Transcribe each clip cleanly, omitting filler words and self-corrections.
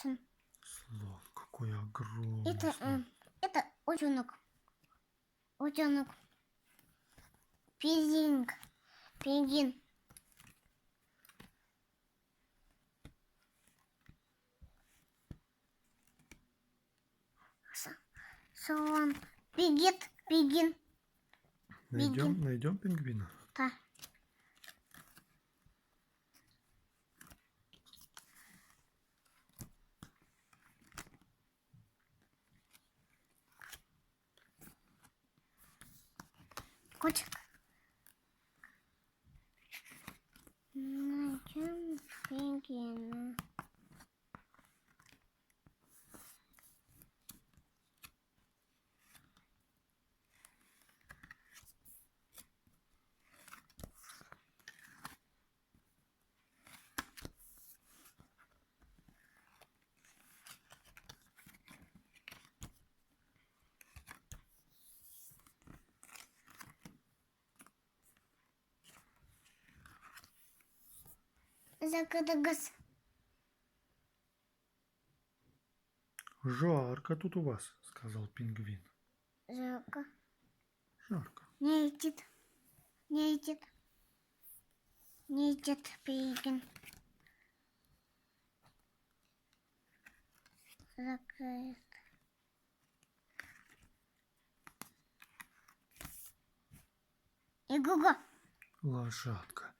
Слон, какой огромный Это, слон. это утенок. Утенок. Пингвин. Пингвин. Слон. Пигет. Пингвин. Найдем пингвина? Да. Котик. Найдем пингвина. Закадагас. Жарко тут у вас, сказал пингвин. Жарко. Жарко. Не идет. Не идет. Не идет пингвин. Закрыт. Иго-го. Лошадка.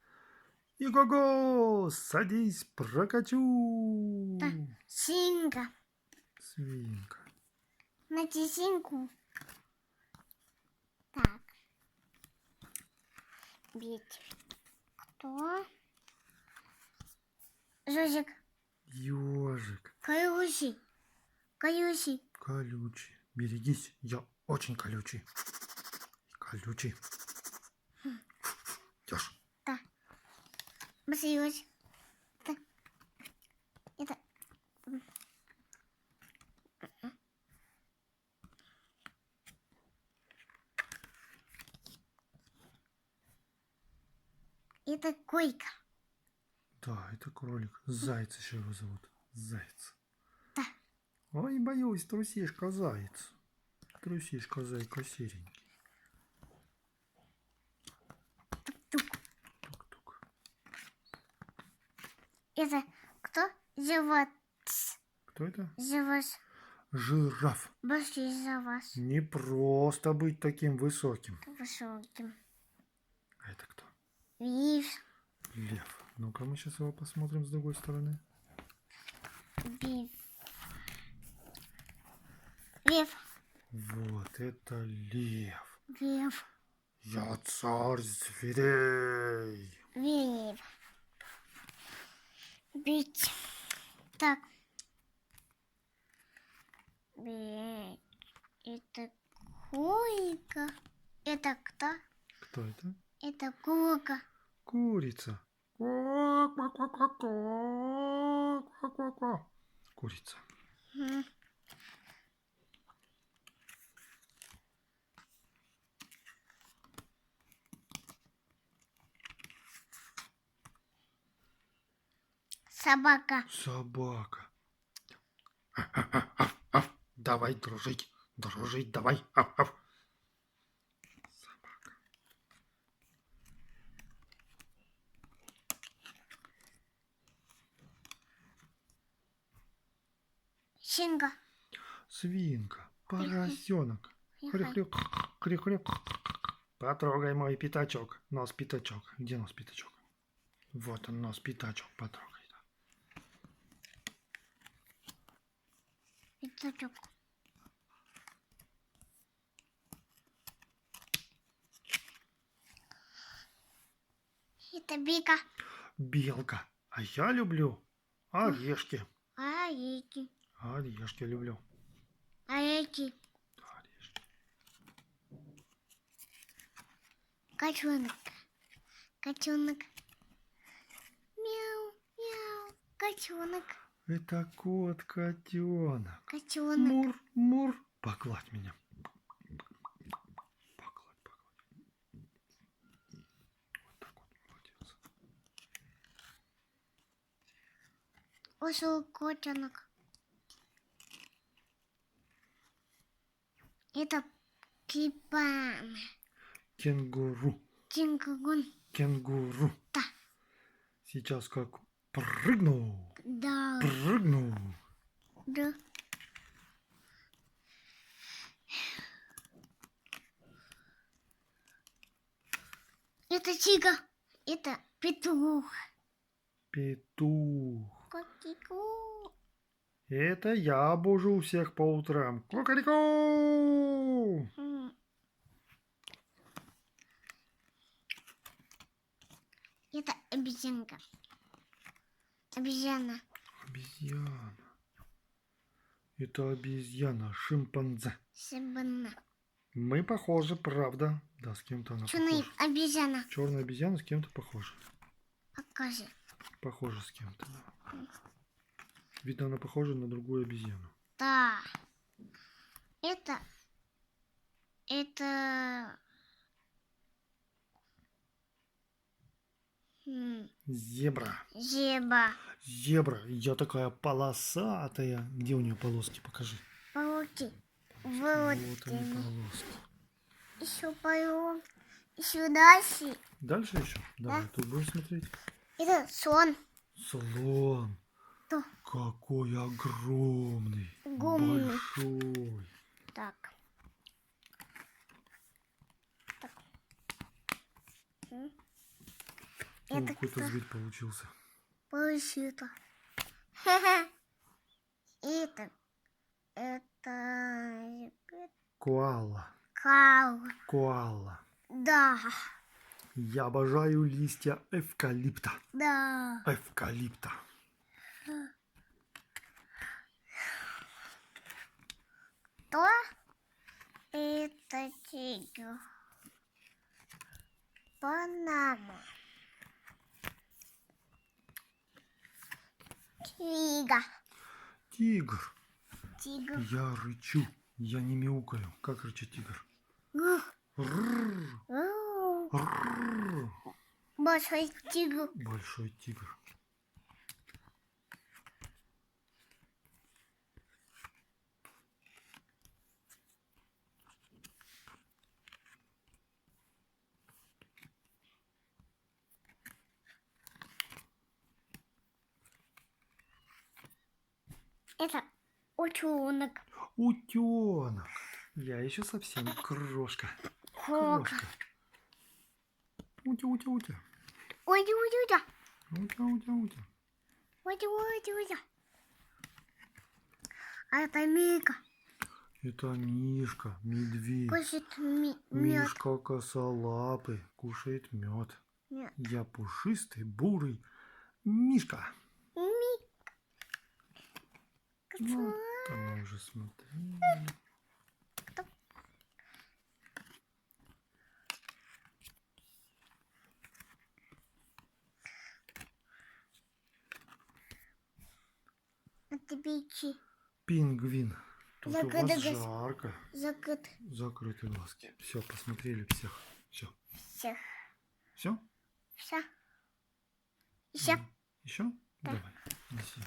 Иго-го, садись, прокачу. Да. Синька. Свинка. Найти синьку. Так. Бить. Кто? Жужик. Ежик. Колючий. Колючий. Колючий. Берегись, я очень колючий. Колючий. Ёж. Да. Басилась. Да. Это. Это койка. Да, это кролик. Заяц еще его зовут. Заяц. Да. Ой, боюсь, трусишка заяц. Трусишка зайка серенький. Тук. Тук-тук. Это кто? Живот. Кто это? Живот. Жираф. Большой за вас. Не просто быть таким высоким. Высоким. А это кто? Вив. Лев. Ну-ка мы сейчас его посмотрим с другой стороны. Вив. Вив. Вот это лев. Вив. Я царь зверей. Вив. Бить. Так. Бить. Это койка. Это кто? Кто это? Это кука. Курица. Ква-ква-ква-ква. Курица. Собака. Собака. Давай дружить. Дружить давай. Собака. Щенка. Свинка. Поросенок. Хай-хай. Хрю-хрю. Хрю-хрю. Потрогай мой пятачок. Нос пятачок. Где нос пятачок? Вот он, нос пятачок. Потрогай. Пятачок. Это бика. Белка. А я люблю орешки. Орехи. Орешки люблю. Орехи. Орешки. Котенок. Котенок. Мяу, мяу. Котенок. Это кот-котенок. Котенок. Мур, мур. Погладь меня. Погладь, погладь. Вот так вот, молодец. Ушел котенок. Это кипан. Кенгуру. Кенгуру. Кенгуру. Да. Сейчас как прыгнул. Да. Прыгнул. Да. Это тигр. Это петух. Петух. Ку-ку-ку. Это я бужу всех по утрам. Кукареку! М. Это обезьянка. Обезьяна. Обезьяна. Это обезьяна, шимпанзе. Сабана. Мы похожи, правда. Да, с кем-то она Черная похожа. обезьяна. Черная обезьяна с кем-то похожа. Покажи. Похожа с кем-то, да. Видно, она похожа на другую обезьяну. Да. Это... Зебра. Зеба. Зебра. Я такая полосатая. Где у нее полоски? Покажи. Пауки. Вот Вот они полоски. Еще пойдем. Еще дальше. Дальше еще? Давай, тут будем смотреть. Это слон. Слон. Да. Какой огромный. Огромный. Большой. Так. О, Это какой-то кто? зверь получился. Получито. Это... Это... Коала. Кау. Коала. Да. Я обожаю листья эвкалипта. Да. Эвкалипта. То это тигр. Панама. Тигр. Тигр. Тигр. Я рычу. Я не мяукаю. Как рычит тигр? Ух. Рррр. Ух. Рррр. Большой тигр. Большой тигр. Это утенок. Утенок. Я еще совсем крошка. Кок. Крошка. Утя-утя-утя. Ой-ой-ой-ой. Утя-утя-утя. Ой-ой-ой-ой. А это Мика. Это Мишка, медведь. Кушает мед. Мишка косолапый, кушает мед. Мед. Я пушистый, бурый Мишка. Мика. Вот, а мы уже смотрели. Это бичи. Пингвин. Тут у вас Закрыто. жарко. Закрыт. Закрыты глазки. Все, посмотрели всех. Все. Всех. Все? Все. Еще. Еще? Да. Давай. Неси.